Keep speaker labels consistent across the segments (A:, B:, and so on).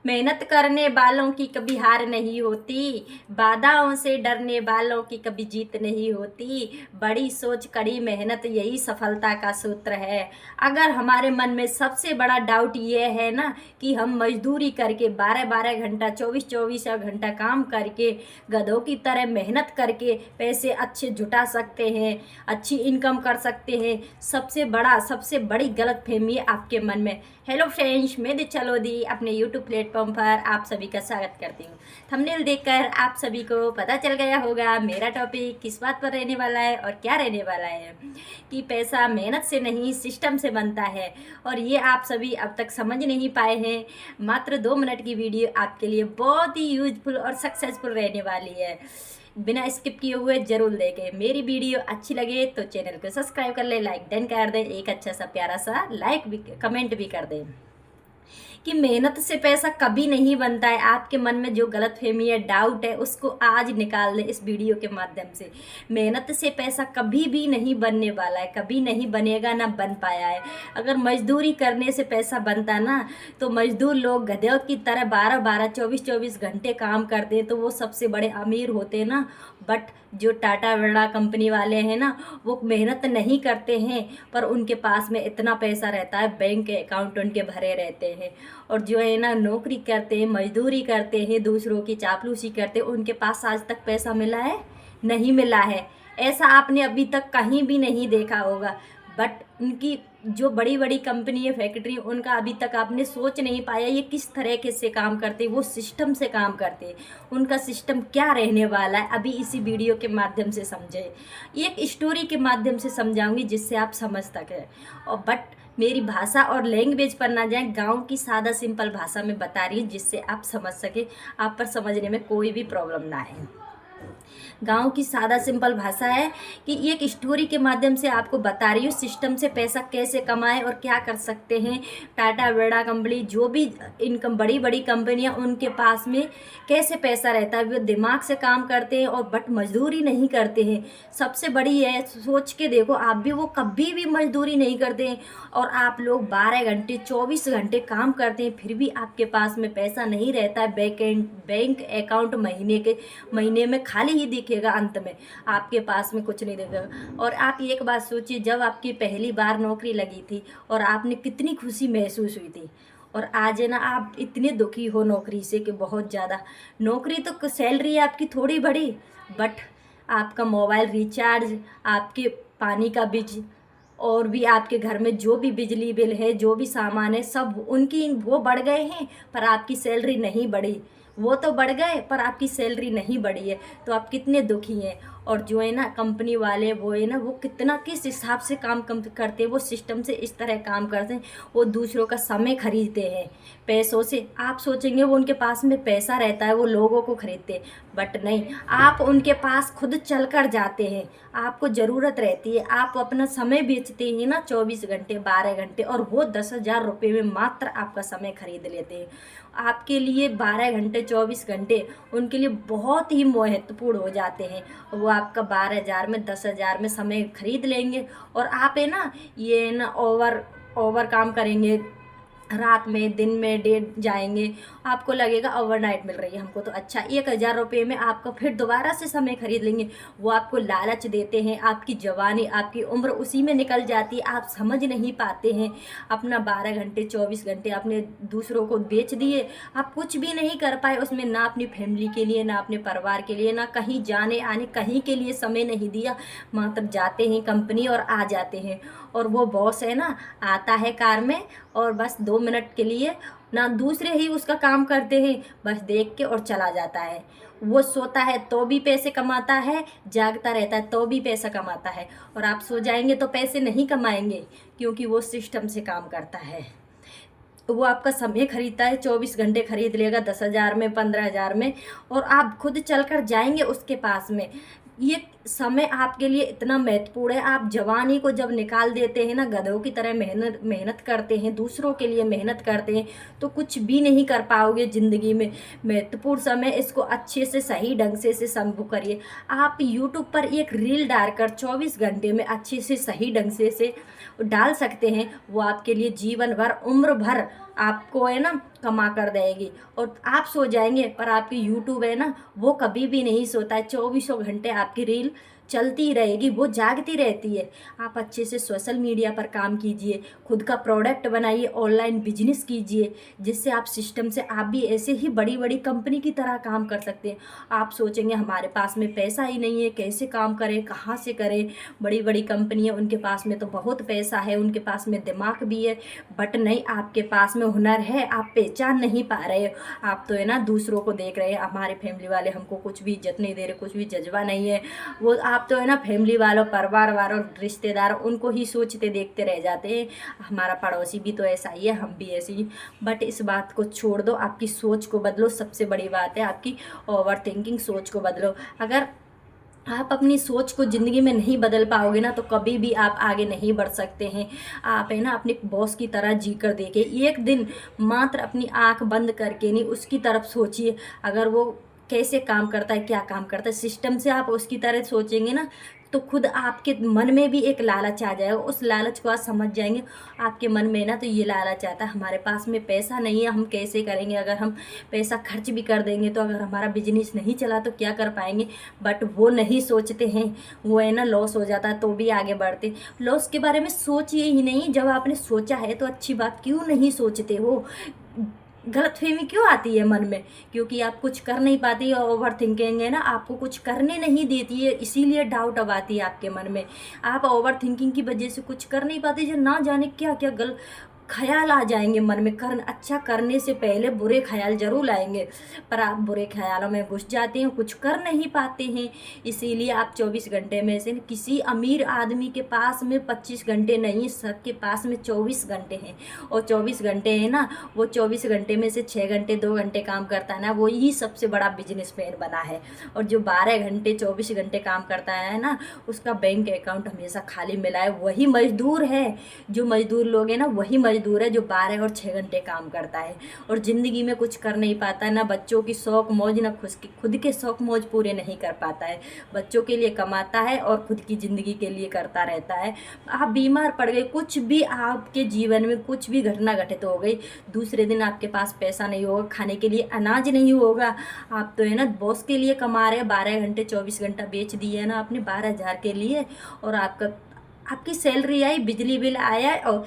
A: मेहनत करने वालों की कभी हार नहीं होती, बाधाओं से डरने वालों की कभी जीत नहीं होती। बड़ी सोच, कड़ी मेहनत, यही सफलता का सूत्र है। अगर हमारे मन में सबसे बड़ा डाउट ये है ना कि हम मजदूरी करके 12-12 घंटा, 24-24 घंटा काम करके, गधों की तरह मेहनत करके पैसे अच्छे जुटा सकते हैं, अच्छी इनकम कर सकते हैं, सबसे बड़ी गलतफहमी है आपके मन में। हेलो फ्रेंड्स, मैं दीक्षा लोधी अपने यूट्यूब प्लेटफॉर्म पर आप सभी का स्वागत करती हूँ। थंबनेल देखकर आप सभी को पता चल गया होगा मेरा टॉपिक किस बात पर रहने वाला है और क्या रहने वाला है कि पैसा मेहनत से नहीं सिस्टम से बनता है। और ये आप सभी अब तक समझ नहीं पाए हैं। मात्र 2 मिनट की वीडियो आपके लिए बहुत ही यूजफुल और सक्सेसफुल रहने वाली है। बिना स्किप किए हुए जरूर देखें। मेरी वीडियो अच्छी लगे तो चैनल को सब्सक्राइब कर ले, लाइक डन कर दें, एक अच्छा सा प्यारा सा लाइक भी, कमेंट भी कर दें कि मेहनत से पैसा कभी नहीं बनता है। आपके मन में जो गलतफहमी है, डाउट है, उसको आज निकाल दें इस वीडियो के माध्यम से। मेहनत से पैसा कभी भी नहीं बनने वाला है, कभी नहीं बनेगा, ना बन पाया है। अगर मजदूरी करने से पैसा बनता ना तो मजदूर लोग गधों की तरह 12-12, 24-24 घंटे काम करते हैं तो वो सबसे बड़े अमीर होते हैं ना। बट जो टाटा बिरला कंपनी वाले हैं ना, वो मेहनत नहीं करते हैं पर उनके पास में इतना पैसा रहता है, बैंक अकाउंट उनके भरे रहते हैं। और जो है ना नौकरी करते हैं, मजदूरी करते हैं, दूसरों की चापलूसी करते हैं, उनके पास आज तक पैसा मिला है? नहीं मिला है। ऐसा आपने अभी तक कहीं भी नहीं देखा होगा। बट उनकी जो बड़ी बड़ी कंपनी है, फैक्ट्री, उनका अभी तक आपने सोच नहीं पाया ये किस तरह के से काम करते हैं। वो सिस्टम से काम करते हैं। उनका सिस्टम क्या रहने वाला है अभी इसी वीडियो के माध्यम से समझे। एक स्टोरी के माध्यम से समझाऊंगी जिससे आप समझ सकें। और बट मेरी भाषा और लैंग्वेज पर ना जाए, गांव की सादा सिंपल भाषा में बता रही हूँ जिससे आप समझ सके, आप पर समझने में कोई भी प्रॉब्लम ना आए। गांव की सादा सिंपल भाषा है कि एक स्टोरी के माध्यम से आपको बता रही हूँ सिस्टम से पैसा कैसे कमाएं और क्या कर सकते हैं। टाटा बिरला कंपनी, जो भी इनकम बड़ी बड़ी कंपनियां, उनके पास में कैसे पैसा रहता है। वो दिमाग से काम करते हैं और बट मजदूरी नहीं करते हैं। सबसे बड़ी है, सोच के देखो आप भी, वो कभी भी मजदूरी नहीं करते हैं। और आप लोग 12 घंटे 24 घंटे काम करते हैं फिर भी आपके पास में पैसा नहीं रहता है। बैंक अकाउंट महीने में खाली ही दिखेगा, अंत में आपके पास में कुछ नहीं दिखेगा। और आप एक बात सोचिए, जब आपकी पहली बार नौकरी लगी थी और आपने कितनी खुशी महसूस हुई थी, और आज है ना आप इतने दुखी हो नौकरी से कि बहुत ज़्यादा। नौकरी तो सैलरी है आपकी थोड़ी बड़ी, बट आपका मोबाइल रिचार्ज, आपके पानी का बिल, और भी आपके घर में जो भी बिजली बिल है, जो भी सामान है, सब उनकी वो बढ़ गए हैं पर आपकी सैलरी नहीं बढ़ी। वो तो बढ़ गए पर आपकी सैलरी नहीं बढ़ी है, तो आप कितने दुखी हैं। और जो है ना कंपनी वाले, वो है ना, वो कितना किस हिसाब से काम करते हैं, वो सिस्टम से इस तरह काम करते हैं। वो दूसरों का समय खरीदते हैं पैसों से। आप सोचेंगे वो उनके पास में पैसा रहता है, वो लोगों को खरीदते हैं, बट नहीं, आप उनके पास खुद चल कर जाते हैं। आपको ज़रूरत रहती है, आप अपना समय बेचते हैं ना 24 घंटे 12 घंटे, और वो 10,000 रुपये में मात्र आपका समय खरीद लेते हैं। आपके लिए 12 घंटे 24 घंटे उनके लिए बहुत ही महत्वपूर्ण हो जाते हैं। वो आपका 12,000 में 10,000 में समय खरीद लेंगे। और आप है ना ये ना ओवर काम करेंगे, रात में दिन में डेट जाएंगे, आपको लगेगा ओवरनाइट मिल रही है हमको तो अच्छा, 1,000 रुपये में आपका फिर दोबारा से समय खरीद लेंगे। वो आपको लालच देते हैं, आपकी जवानी, आपकी उम्र उसी में निकल जाती है। आप समझ नहीं पाते हैं। अपना 12 घंटे 24 घंटे आपने दूसरों को बेच दिए, आप कुछ भी नहीं कर पाए उसमें, ना अपनी फैमिली के लिए, ना अपने परिवार के लिए, ना कहीं जाने आने कहीं के लिए समय नहीं दिया। मात्र जाते हैं कंपनी और आ जाते हैं। और वो बॉस है ना, आता है कार में और बस 2 मिनट के लिए ना दूसरे ही उसका काम करते हैं, बस देख के और चला जाता है। वो सोता है तो भी पैसे कमाता है, जागता रहता है तो भी पैसा कमाता है। और आप सो जाएंगे तो पैसे नहीं कमाएंगे, क्योंकि वो सिस्टम से काम करता है। वो आपका समय खरीदता है, 24 घंटे खरीद लेगा 10,000 में, 15,000 में, और आप खुद चलकर जाएंगे उसके पास में। ये समय आपके लिए इतना महत्वपूर्ण है। आप जवानी को जब निकाल देते हैं ना, गधों की तरह मेहनत करते हैं, दूसरों के लिए मेहनत करते हैं, तो कुछ भी नहीं कर पाओगे ज़िंदगी में। महत्वपूर्ण समय, इसको अच्छे से सही ढंग से संभव करिए। आप यूट्यूब पर एक रील डालकर 24 घंटे में अच्छे से सही ढंग से डाल सकते हैं वो आपके लिए जीवन भर, उम्र भर आपको है ना कमा कर देगी। और आप सो जाएंगे पर आपकी यूट्यूब है ना वो कभी भी नहीं सोता है, 24 घंटे आपकी रील चलती रहेगी, वो जागती रहती है। आप अच्छे से सोशल मीडिया पर काम कीजिए, खुद का प्रोडक्ट बनाइए, ऑनलाइन बिजनेस कीजिए, जिससे आप सिस्टम से आप भी ऐसे ही बड़ी बड़ी कंपनी की तरह काम कर सकते हैं। आप सोचेंगे हमारे पास में पैसा ही नहीं है, कैसे काम करें, कहाँ से करें। बड़ी बड़ी कंपनियां उनके पास में तो बहुत पैसा है, उनके पास में दिमाग भी है, बट नहीं, आपके पास में हुनर है, आप पहचान नहीं पा रहे हो। आप तो है ना दूसरों को देख रहे हैं, हमारे फैमिली वाले हमको कुछ भी इज्जत नहीं दे रहे, कुछ भी जज्बा नहीं है। वो आप तो है ना फैमिली वालों, परिवार वालों, रिश्तेदार, उनको ही सोचते देखते रह जाते हैं, हमारा पड़ोसी भी तो ऐसा ही है, हम भी ऐसे ही। बट इस बात को छोड़ दो, आपकी सोच को बदलो। सबसे बड़ी बात है आपकी ओवर थिंकिंग, सोच को बदलो। अगर आप अपनी सोच को ज़िंदगी में नहीं बदल पाओगे ना तो कभी भी आप आगे नहीं बढ़ सकते हैं। आप है ना अपने बॉस की तरह जी कर देखिए, एक दिन मात्र अपनी आंख बंद करके नहीं उसकी तरफ सोचिए। अगर वो कैसे काम करता है, क्या काम करता है, सिस्टम से आप उसकी तरह सोचेंगे ना तो खुद आपके मन में भी एक लालच आ जाएगा। उस लालच को आप समझ जाएंगे आपके मन में ना, तो ये लालच आता है हमारे पास में पैसा नहीं है, हम कैसे करेंगे, अगर हम पैसा खर्च भी कर देंगे तो अगर हमारा बिजनेस नहीं चला तो क्या कर पाएंगे। बट वो नहीं सोचते हैं, वो है ना लॉस हो जाता है तो भी आगे बढ़ते। लॉस के बारे में सोचिए ही नहीं, जब आपने सोचा है तो अच्छी बात क्यों नहीं सोचते हो। गलतफहमी क्यों आती है मन में, क्योंकि आप कुछ कर नहीं पाती, ओवर थिंकिंग है ना आपको कुछ करने नहीं देती है, इसीलिए डाउट अब आती है आपके मन में। आप ओवर थिंकिंग की वजह से कुछ कर नहीं पाते, जो ना जाने क्या क्या ख्याल आ जाएंगे मन में। अच्छा करने से पहले बुरे ख्याल जरूर आएंगे, पर आप बुरे ख्यालों में घुस जाते हैं, कुछ कर नहीं पाते हैं। इसीलिए आप 24 घंटे में से किसी अमीर आदमी के पास में 25 घंटे नहीं, सबके पास में 24 घंटे हैं। और 24 घंटे हैं ना, वो 24 घंटे में से 6 घंटे 2 घंटे काम करता है ना, वो ही सबसे बड़ा बिजनेसमैन बना है। और जो 12 घंटे 24 घंटे काम करता है ना, उसका बैंक अकाउंट हमेशा खाली मिला है, वही मजदूर है। जो मजदूर लोग हैं ना वही मजदूर है जो 12 और 6 घंटे काम करता है और ज़िंदगी में कुछ कर नहीं पाता है, ना बच्चों की शौक मौज, ना खुद के शौक मौज पूरे नहीं कर पाता है। बच्चों के लिए कमाता है और खुद की ज़िंदगी के लिए करता रहता है। आप बीमार पड़ गए, कुछ भी आपके जीवन में कुछ भी घटना घटित हो गई, दूसरे दिन आपके पास पैसा नहीं होगा, खाने के लिए अनाज नहीं होगा। आप तो है ना बॉस के लिए कमा रहे हैं, 12 घंटे 24 घंटा बेच दिए है ना आपने 12,000 के लिए, और आपकी सैलरी आई, बिजली बिल आया और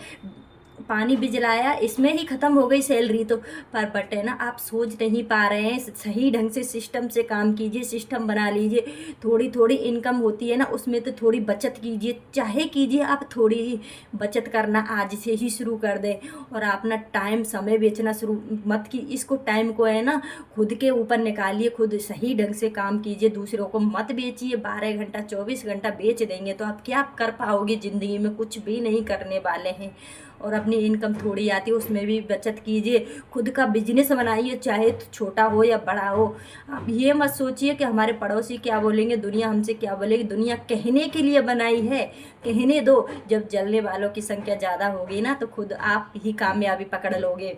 A: पानी बिजला आया, इसमें ही ख़त्म हो गई सैलरी तो। पर बट है ना आप सोच नहीं पा रहे हैं, सही ढंग से सिस्टम से काम कीजिए, सिस्टम बना लीजिए। थोड़ी थोड़ी इनकम होती है ना उसमें तो थोड़ी बचत कीजिए, चाहे कीजिए, आप थोड़ी ही बचत करना आज से ही शुरू कर दें। और आप ना टाइम समय बेचना शुरू मत की, इसको टाइम को है ना खुद के ऊपर निकालिए, खुद सही ढंग से काम कीजिए, दूसरों को मत बेचिए। 12 घंटा 24 घंटा बेच देंगे तो आप क्या कर पाओगे ज़िंदगी में, कुछ भी नहीं करने वाले हैं। और अपनी इनकम थोड़ी आती है उसमें भी बचत कीजिए, खुद का बिजनेस बनाइए, चाहे तो छोटा हो या बड़ा हो। आप ये मत सोचिए कि हमारे पड़ोसी क्या बोलेंगे, दुनिया हमसे क्या बोलेगी। दुनिया कहने के लिए बनाई है, कहने दो। जब जलने वालों की संख्या ज़्यादा होगी ना तो खुद आप ही कामयाबी पकड़ लोगे।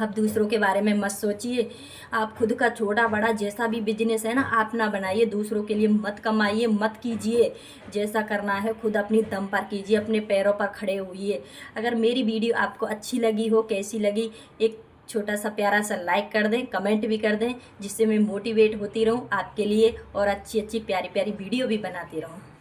A: अब दूसरों के बारे में मत सोचिए, आप खुद का छोटा बड़ा जैसा भी बिजनेस है ना आप ना बनाइए, दूसरों के लिए मत कमाइए, मत कीजिए। जैसा करना है खुद अपनी दम पर कीजिए, अपने पैरों पर खड़े होइए। अगर मेरी वीडियो आपको अच्छी लगी हो, कैसी लगी, एक छोटा सा प्यारा सा लाइक कर दें, कमेंट भी कर दें, जिससे मैं मोटिवेट होती रहूं आपके लिए और अच्छी अच्छी प्यारी प्यारी वीडियो भी बनाती रहूं।